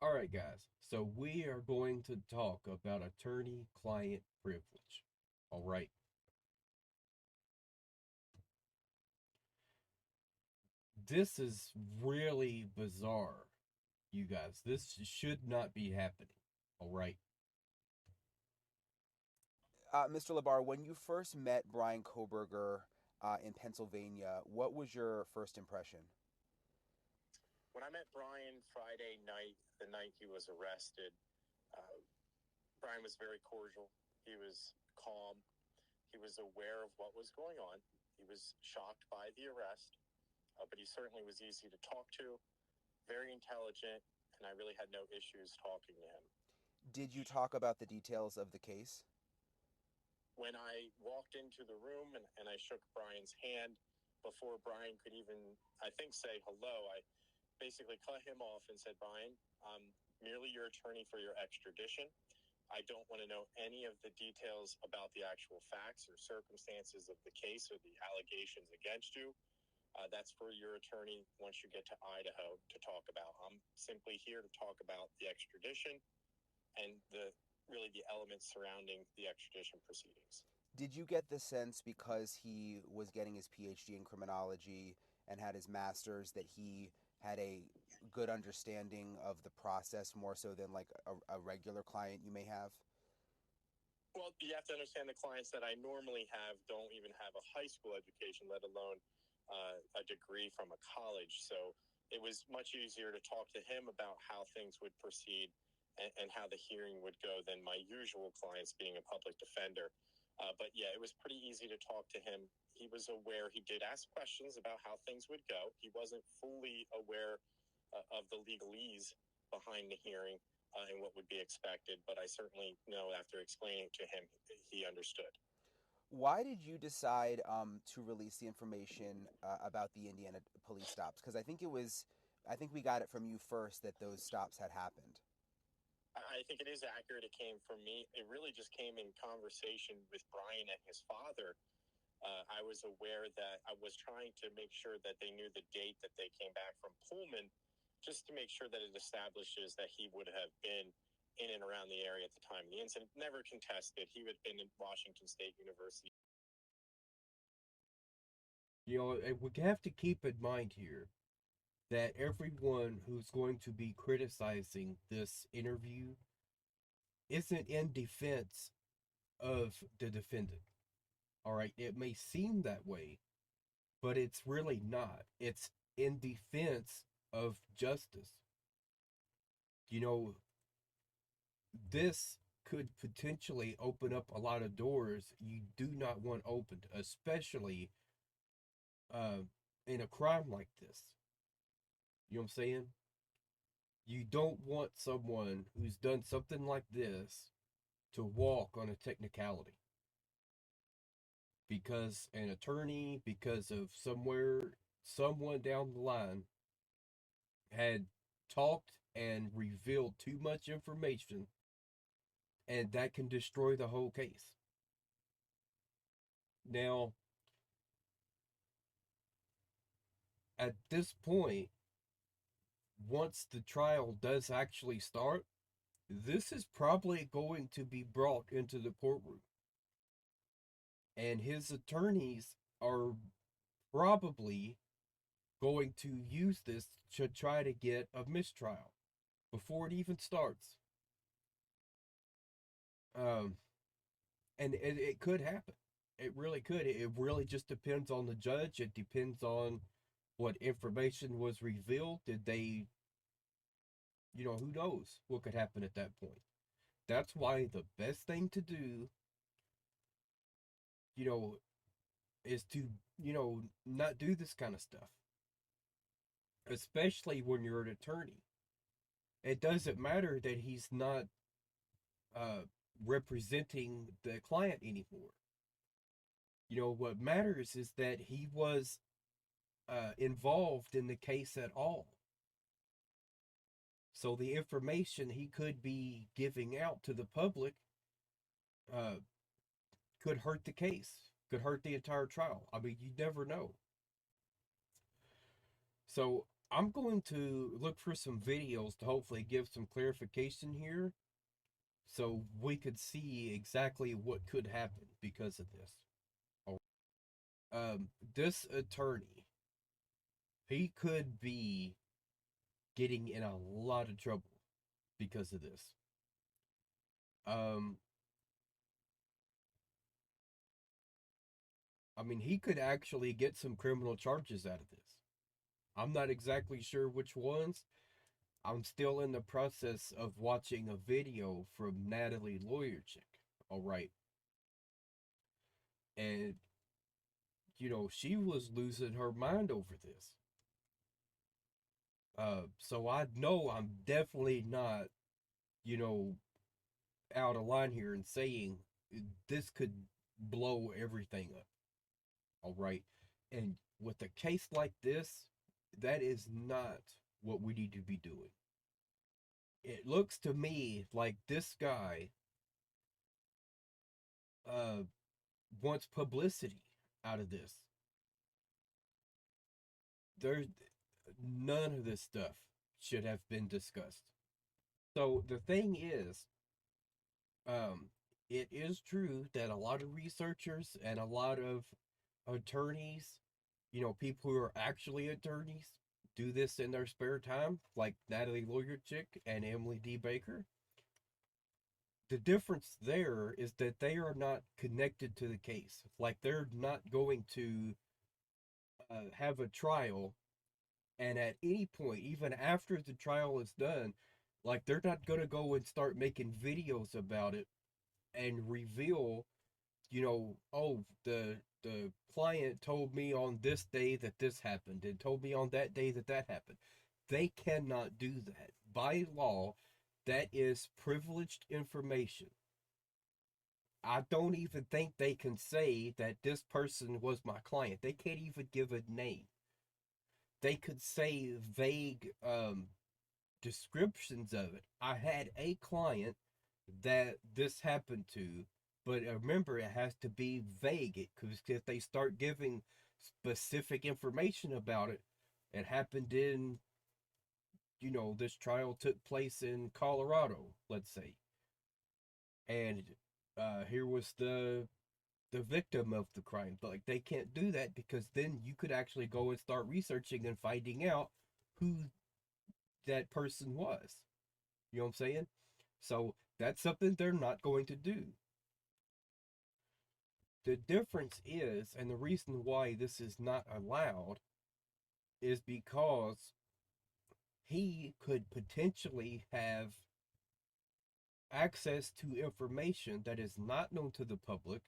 All right, guys. So we are going to talk about attorney-client privilege. All right. This is really bizarre, you guys. This should not be happening. All right. Mr. Labar, when you first met Brian Koberger in Pennsylvania, what was your first impression? When I met Brian Friday night, the night he was arrested, uh, Brian was very cordial. He was calm. He was aware of what was going on. He was shocked by the arrest, but he certainly was easy to talk to, very intelligent, and I really had no issues talking to him. Did you talk about the details of the case? When I walked into the room and I shook Brian's hand, before Brian could even, I think, say hello, I basically cut him off and said, Brian, I'm merely your attorney for your extradition. I don't want to know any of the details about the actual facts or circumstances of the case or the allegations against you. That's for your attorney once you get to Idaho to talk about. I'm simply here to talk about the extradition and the elements surrounding the extradition proceedings. Did you get the sense because he was getting his PhD in criminology and had his master's that he had a good understanding of the process more so than like a regular client you may have? Well, you have to understand the clients that I normally have don't even have a high school education, let alone a degree from a college. So it was much easier to talk to him about how things would proceed and how the hearing would go than my usual clients being a public defender. But yeah, it was pretty easy to talk to him. He was aware. He did ask questions about how things would go. He wasn't fully aware of the legalese behind the hearing and what would be expected, but I certainly know after explaining it to him, he understood. Why did you decide to release the information about the Indiana police stops? Because I think we got it from you first that those stops had happened. I think it is accurate. It came from me. It really just came in conversation with Brian and his father. I was aware that I was trying to make sure that they knew the date that they came back from Pullman, just to make sure that it establishes that he would have been in and around the area at the time of the incident. Never contested. He would have been in Washington State University. We have to keep in mind here that everyone who's going to be criticizing this interview isn't in defense of the defendant. All right. It may seem that way, but it's really not. It's in defense of justice. You know, this could potentially open up a lot of doors you do not want opened, especially uh, in a crime like this. You know what I'm saying? You don't want someone who's done something like this to walk on a technicality because an attorney, because of someone down the line had talked and revealed too much information, and that can destroy the whole case. Now, at this point, once the trial does actually start, this is probably going to be brought into the courtroom. And his attorneys are probably going to use this to try to get a mistrial before it even starts. Um, and it could happen. It really could. It really just depends on the judge. It depends on what information was revealed. Did they, who knows what could happen at that point? That's why the best thing to do, you know, is to, not do this kind of stuff, especially when you're an attorney. It doesn't matter that he's not uh, representing the client anymore. What matters is that he was involved in the case at all. So the information he could be giving out to the public uh, could hurt the case, could hurt the entire trial. I mean, you never know. So I'm going to look for some videos to hopefully give some clarification here so we could see exactly what could happen because of this. This attorney, he could be getting in a lot of trouble because of this. Um, I mean, he could actually get some criminal charges out of this. I'm not exactly sure which ones. I'm still in the process of watching a video from 𝕒𝕠𝕜. All right. And, she was losing her mind over this. So I know I'm definitely not, you know, out of line here and saying this could blow everything up. All right. And with a case like this, that is not what we need to be doing. It looks to me like this guy uh, wants publicity out of this. There's none of this stuff should have been discussed. So the thing is, um, it is true that a lot of researchers and a lot of attorneys, people who are actually attorneys, do this in their spare time, like 𝕒𝕠𝕜 and Emily D. Baker. The difference there is that they are not connected to the case. Like they're not going to have a trial, and at any point, even after the trial is done, like they're not going to go and start making videos about it and reveal, oh, the client told me on this day that this happened and told me on that day that that happened. They cannot do that. By law, that is privileged information. I don't even think they can say that this person was my client. They can't even give a name. They could say vague descriptions of it. I had a client that this happened to, but remember, it has to be vague because if they start giving specific information about it, it happened in, this trial took place in Colorado, let's say, and here was the victim of the crime. But like they can't do that because then you could actually go and start researching and finding out who that person was. You know what I'm saying? So that's something they're not going to do. The difference is, and the reason why this is not allowed, is because he could potentially have access to information that is not known to the public,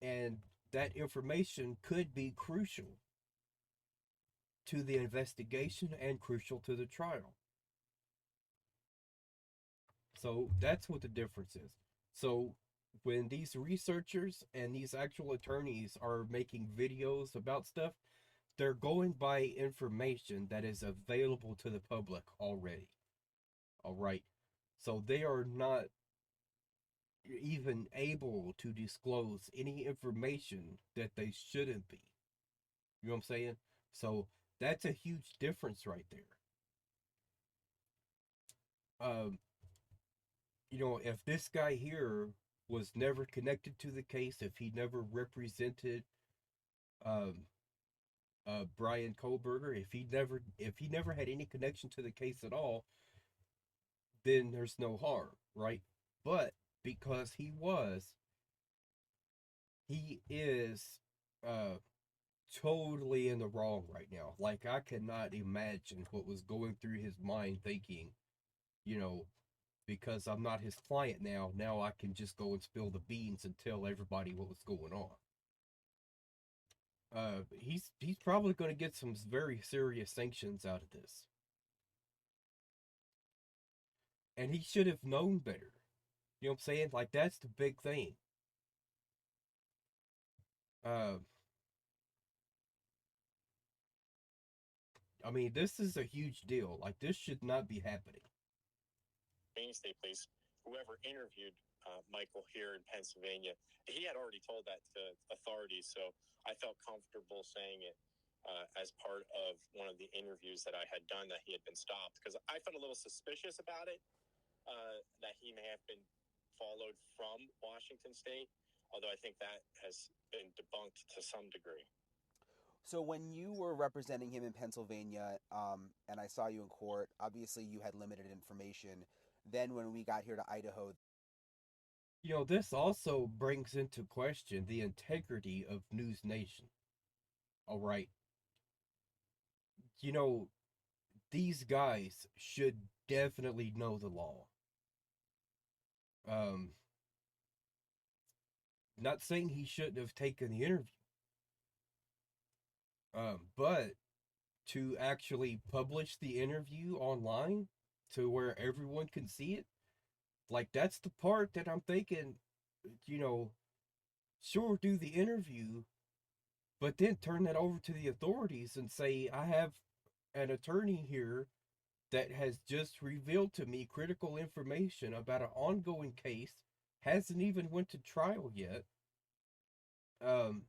and that information could be crucial to the investigation and crucial to the trial. So that's what the difference is. So when these researchers and these actual attorneys are making videos about stuff, they're going by information that is available to the public already. All right. So they are not even able to disclose any information that they shouldn't be. You know what I'm saying? So that's a huge difference right there. Um, if this guy here was never connected to the case, if he never represented um, Brian Kohlberger, if he never had any connection to the case at all, then there's no harm, right? But because he is uh, totally in the wrong right now. Like I cannot imagine what was going through his mind, thinking, you know, because I'm not his client now. Now I can just go and spill the beans and tell everybody what was going on. He's probably going to get some very serious sanctions out of this, and he should have known better. You know what I'm saying? Like that's the big thing. Uh, I mean, this is a huge deal. Like this should not be happening. State Police, whoever interviewed Michael here in Pennsylvania, he had already told that to authorities, so I felt comfortable saying it. as part of one of the interviews that I had done, that he had been stopped, because I felt a little suspicious about it, that he may have been followed from Washington State, although I think that has been debunked to some degree. So when you were representing him in Pennsylvania, and I saw you in court, obviously you had limited information. Then when we got here to Idaho, This also brings into question the integrity of News Nation. All right. You know, these guys should definitely know the law. Um, Not saying he shouldn't have taken the interview, but to actually publish the interview online to where everyone can see it, like that's the part that I'm thinking, you know, sure, do the interview, but then turn that over to the authorities and say, I have an attorney here that has just revealed to me critical information about an ongoing case, hasn't even went to trial yet. Um,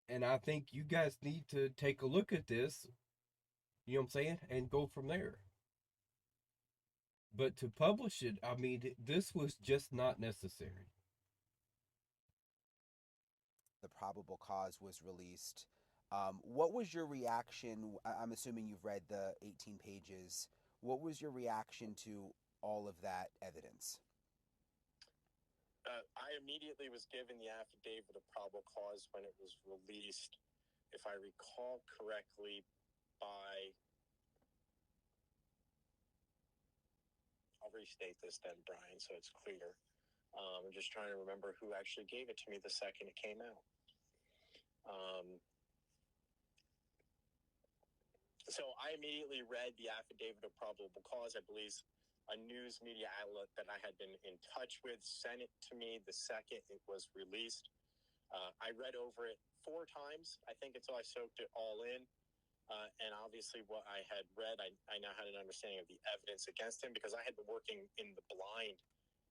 and I think you guys need to take a look at this, you know what I'm saying, and go from there. But to publish it, I mean, this was just not necessary. the probable cause was released. What was your reaction? I'm assuming you've read the 18 pages. What was your reaction to all of that evidence? I immediately was given the affidavit of probable cause when it was released, if I recall correctly, by, I'll restate this then, Brian, so it's clear. I'm just trying to remember who actually gave it to me the second it came out. So I immediately read the affidavit of probable cause. I believe a news media outlet that I had been in touch with sent it to me the second it was released. I read over it 4 times, I think, until I soaked it all in. And obviously what I had read, I now had an understanding of the evidence against him, because I had been working in the blind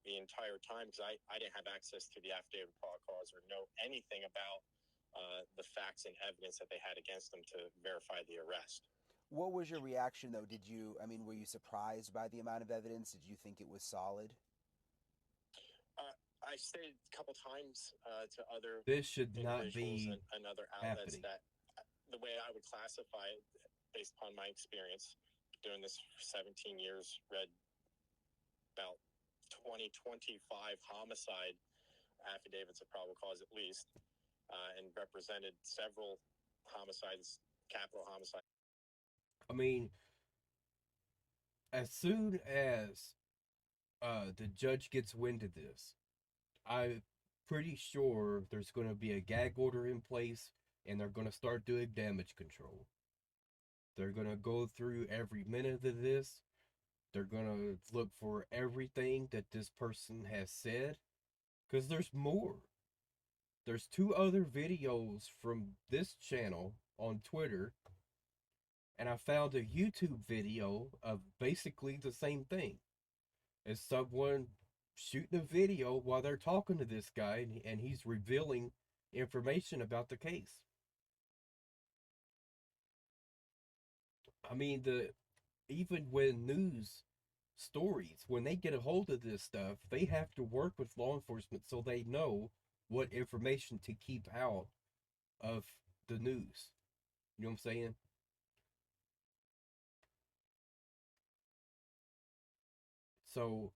the entire time, because I didn't have access to the affidavit of probable cause or know anything about the facts and evidence that they had against them to verify the arrest. What was your reaction, though? Were you surprised by the amount of evidence? Did you think it was solid? I stated a couple times to other This should not individuals be and other outlets happening. that the way I would classify it, based upon my experience doing this for 17 years, read about 20, 25 homicide affidavits of probable cause at least, and represented several homicides, capital homicides. I mean, as soon as the judge gets wind of this, I'm pretty sure there's going to be a gag order in place, and they're going to start doing damage control. They're going to go through every minute of this. They're going to look for everything that this person has said, because there's more. There's 2 other videos from this channel on Twitter, and I found a YouTube video of basically the same thing. It's someone shooting a video while they're talking to this guy, and he's revealing information about the case. I mean, even when news stories, when they get a hold of this stuff, they have to work with law enforcement so they know what information to keep out of the news. You know what I'm saying? So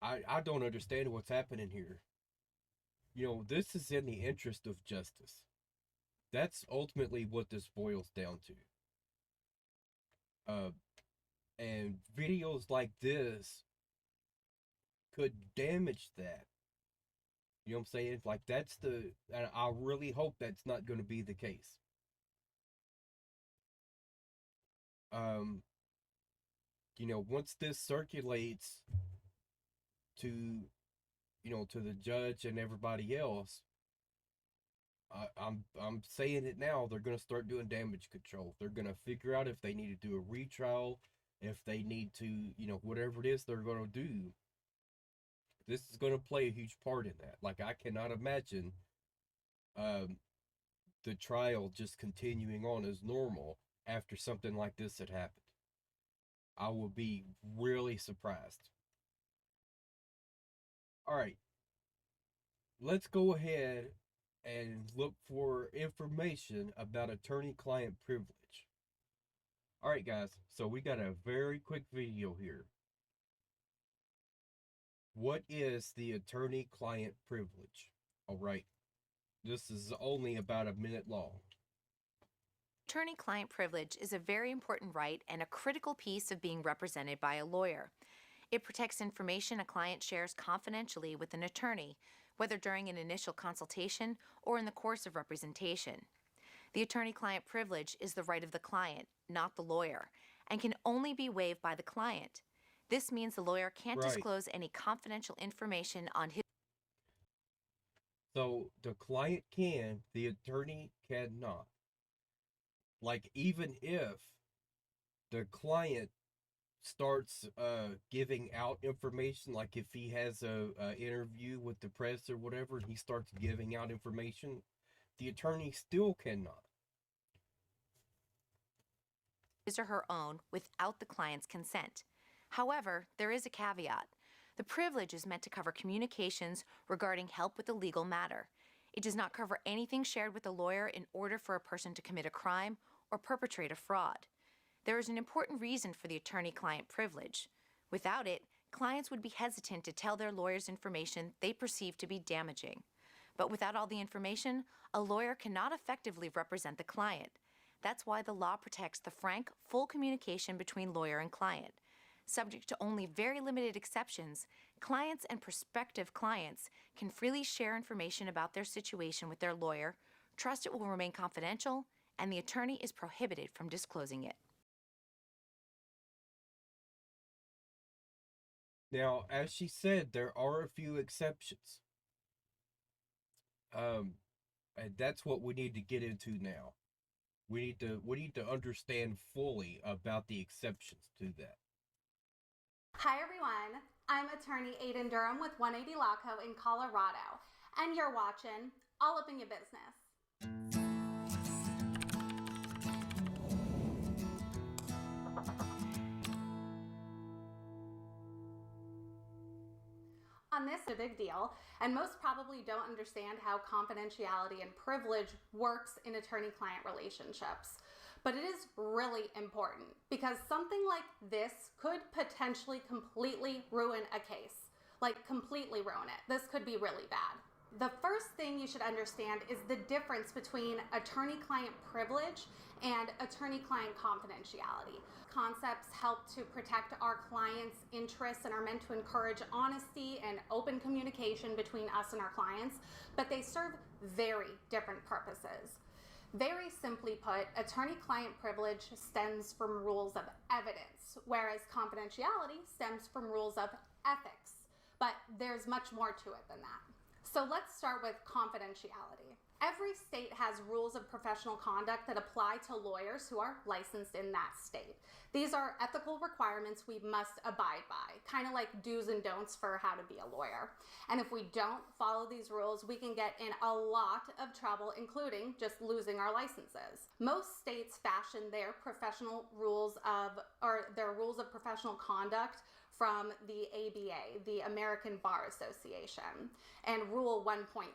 I don't understand what's happening here. This is in the interest of justice. That's ultimately what this boils down to. Uh, and videos like this could damage that. You know what I'm saying? Like and I really hope that's not going to be the case. Um, once this circulates to, to the judge and everybody else, I'm saying it now. They're gonna start doing damage control. They're gonna figure out if they need to do a retrial, if they need to, whatever it is they're gonna do. This is gonna play a huge part in that. Like I cannot imagine, um, the trial just continuing on as normal after something like this had happened. I will be really surprised. All right, let's go ahead and look for information about attorney-client privilege. All right, guys, so we got a very quick video here. What is the attorney-client privilege? All right, this is only about a minute long. Attorney-client privilege is a very important right and a critical piece of being represented by a lawyer. It protects information a client shares confidentially with an attorney, whether during an initial consultation or in the course of representation. The attorney-client privilege is the right of the client, not the lawyer, and can only be waived by the client. This means the lawyer can't disclose any confidential information on his. So the client can, the attorney cannot. Like, even if the client starts giving out information, like if he has a interview with the press or whatever, and he starts giving out information, the attorney still cannot. His or her own without the client's consent. However, there is a caveat. The privilege is meant to cover communications regarding help with a legal matter. It does not cover anything shared with a lawyer in order for a person to commit a crime or perpetrate a fraud. There is an important reason for the attorney-client privilege. Without it, clients would be hesitant to tell their lawyers information they perceive to be damaging. But without all the information, a lawyer cannot effectively represent the client. That's why the law protects the frank, full communication between lawyer and client. Subject to only very limited exceptions, clients and prospective clients can freely share information about their situation with their lawyer, trust it will remain confidential, and the attorney is prohibited from disclosing it. Now, as she said, there are a few exceptions. And that's what we need to get into now. We need to understand fully about the exceptions to that. Hi everyone, I'm attorney Aiden Durham with 180 Law Co. in Colorado, and you're watching All Up in Your Business. On this, a big deal, and most probably don't understand how confidentiality and privilege works in attorney-client relationships. But it is really important because something like this could potentially completely ruin a case. Like, completely ruin it. This could be really bad. The first thing you should understand is the difference between attorney-client privilege and attorney-client confidentiality. Concepts help to protect our clients' interests and are meant to encourage honesty and open communication between us and our clients, but they serve very different purposes. Very simply put, attorney-client privilege stems from rules of evidence, whereas confidentiality stems from rules of ethics. But there's much more to it than that. So let's start with confidentiality. Every state has rules of professional conduct that apply to lawyers who are licensed in that state. These are ethical requirements we must abide by, kind of like do's and don'ts for how to be a lawyer. And if we don't follow these rules, we can get in a lot of trouble, including just losing our licenses. Most states fashion their professional rules of, or their rules of professional conduct from the ABA, the American Bar Association. And Rule 1.6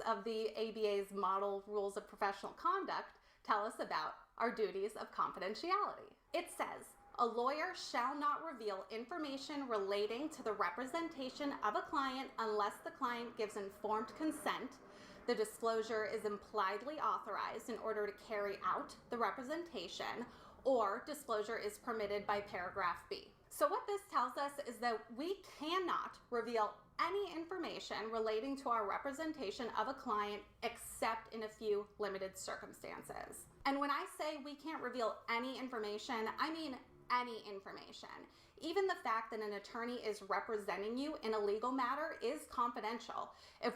of the ABA's Model Rules of Professional Conduct tell us about our duties of confidentiality. It says, a lawyer shall not reveal information relating to the representation of a client unless the client gives informed consent. The disclosure is impliedly authorized in order to carry out the representation, or disclosure is permitted by paragraph B. So what this tells us is that we cannot reveal any information relating to our representation of a client except in a few limited circumstances. And when I say we can't reveal any information, I mean any information. Even the fact that an attorney is representing you in a legal matter is confidential. If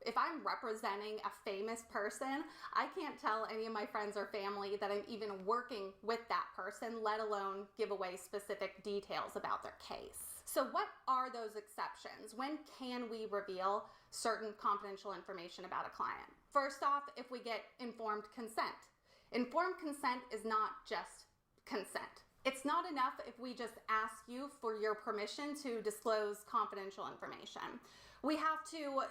if I'm representing a famous person, I can't tell any of my friends or family that I'm even working with that person, let alone give away specific details about their case. So what are those exceptions? When can we reveal certain confidential information about a client? First off, if we get informed consent. Informed consent is not just consent. It's not enough if we just ask you for your permission to disclose confidential information. We have to,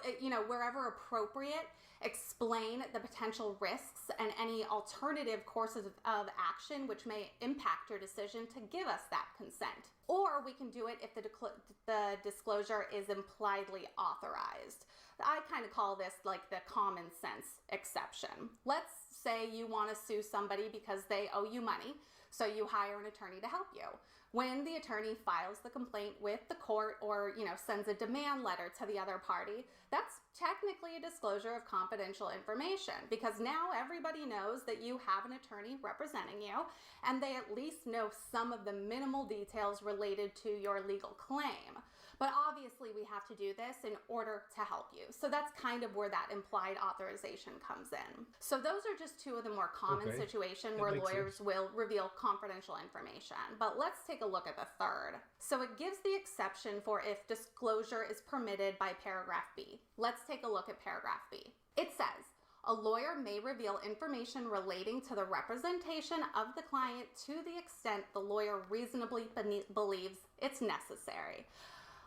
wherever appropriate, explain the potential risks and any alternative courses of action which may impact your decision to give us that consent. Or we can do it if the disclosure is impliedly authorized. I kind of call this like the common sense exception. Let's say you want to sue somebody because they owe you money, so you hire an attorney to help you. When the attorney files the complaint with the court or, sends a demand letter to the other party, that's technically a disclosure of confidential information because now everybody knows that you have an attorney representing you and they at least know some of the minimal details related to your legal claim. But obviously we have to do this in order to help you. So that's kind of where that implied authorization comes in. So those are just two of the more common situations where lawyers will reveal confidential information. But let's take a look at the third. So it gives the exception for if disclosure is permitted by paragraph B. Let's take a look at paragraph B. It says, a lawyer may reveal information relating to the representation of the client to the extent the lawyer reasonably believes it's necessary.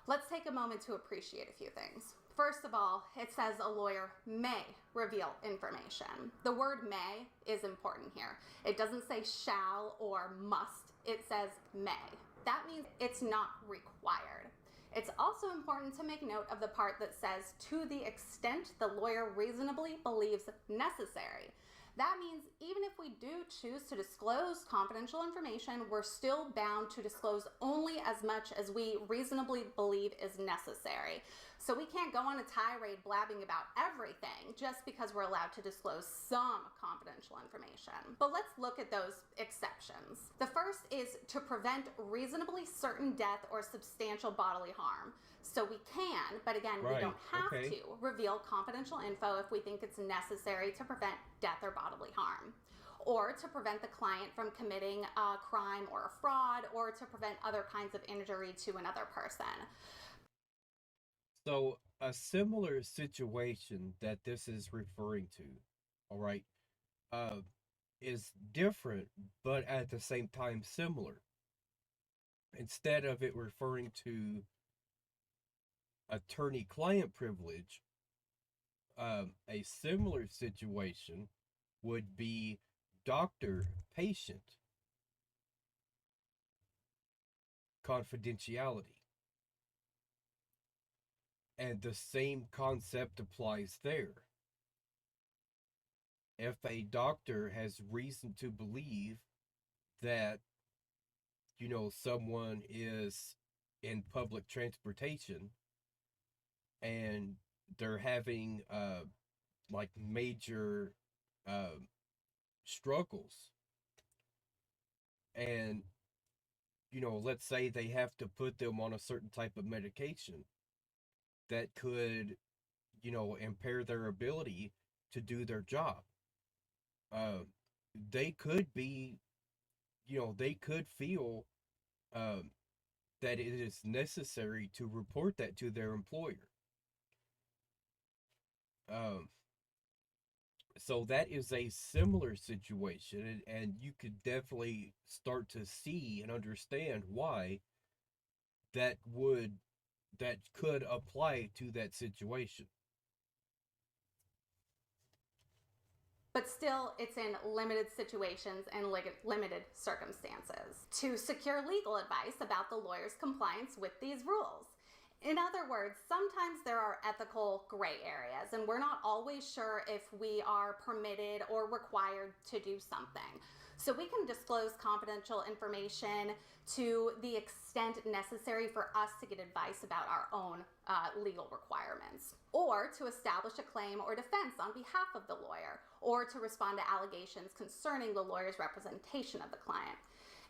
Let's take a moment to appreciate a few things. First of all, it says a lawyer may reveal information. The word may is important here. It doesn't say shall or must. It says may. That means it's not required. It's also important to make note of the part that says to the extent the lawyer reasonably believes necessary. That means even if we do choose to disclose confidential information, we're still bound to disclose only as much as we reasonably believe is necessary. So we can't go on a tirade blabbing about everything just because we're allowed to disclose some confidential information. But let's look at those exceptions. The first is to prevent reasonably certain death or substantial bodily harm. So we can, but again, we don't have to reveal confidential info if we think it's necessary to prevent death or bodily harm, or to prevent the client from committing a crime or a fraud, or to prevent other kinds of injury to another person. So a similar situation that this is referring to, all right, is different, but at the same time similar. Instead of it referring to attorney-client privilege, a similar situation would be doctor-patient confidentiality. And the same concept applies there. If a doctor has reason to believe that, someone is in public transportation and they're having major struggles, and let's say they have to put them on a certain type of medication that could impair their ability to do their job. They could be they could feel that it is necessary to report that to their employer. So that is a similar situation, and you could definitely start to see and understand why that could apply to that situation. But still, it's in limited situations and limited circumstances to secure legal advice about the lawyer's compliance with these rules. In other words, sometimes there are ethical gray areas, and we're not always sure if we are permitted or required to do something. So we can disclose confidential information to the extent necessary for us to get advice about our own legal requirements, or to establish a claim or defense on behalf of the lawyer, or to respond to allegations concerning the lawyer's representation of the client.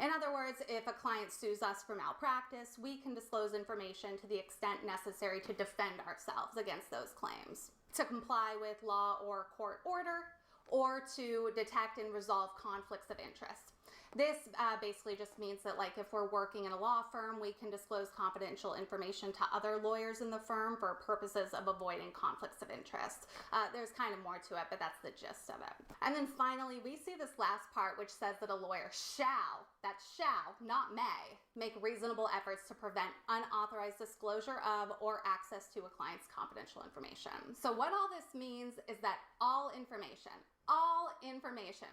In other words, if a client sues us for malpractice, we can disclose information to the extent necessary to defend ourselves against those claims. to comply with law or court order, or to detect and resolve conflicts of interest. This basically just means that, like, if we're working in a law firm, we can disclose confidential information to other lawyers in the firm for purposes of avoiding conflicts of interest. There's kind of more to it, but that's the gist of it. And then finally, we see this last part, which says that a lawyer shall, that's shall, not may, make reasonable efforts to prevent unauthorized disclosure of or access to a client's confidential information. So what all this means is that all information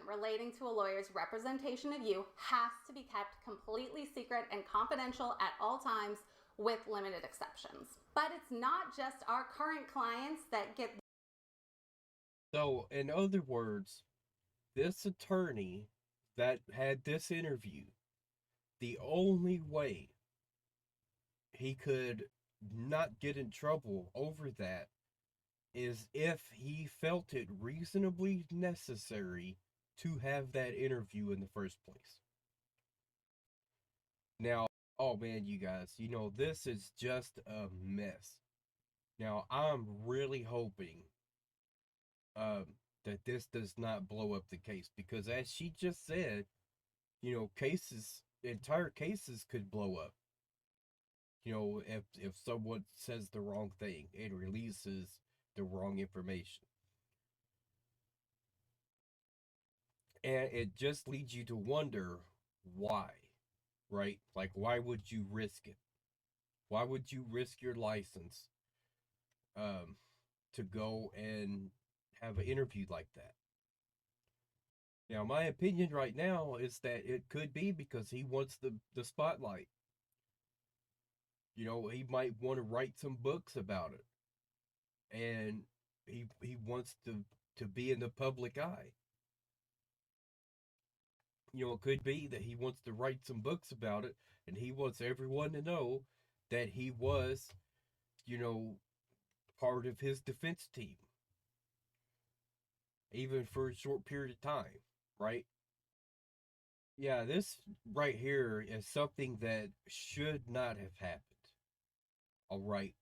relating to a lawyer's representation of you has to be kept completely secret and confidential at all times, with limited exceptions. But it's not just our current clients that get. So, in other words, this attorney that had this interview, the only way he could not get in trouble over that is if he felt it reasonably necessary to have that interview in the first place. Now, oh man, you guys, this is just a mess. Now, I'm really hoping that this does not blow up the case, because as she just said, entire cases could blow up. If someone says the wrong thing and releases the wrong information. And it just leads you to wonder why, right? Like, why would you risk it? Why would you risk your license to go and have an interview like that? Now, my opinion right now is that it could be because he wants the spotlight. He might want to write some books about it. And he wants to be in the public eye. It could be that he wants to write some books about it, and he wants everyone to know that he was, part of his defense team. Even for a short period of time, right? Yeah, this right here is something that should not have happened. All right.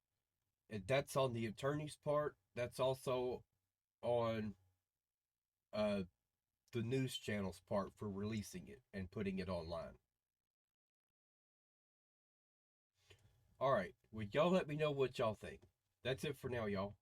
And that's on the attorney's part. That's also on the news channel's part for releasing it and putting it online. All right. Well, y'all let me know what y'all think. That's it for now, y'all.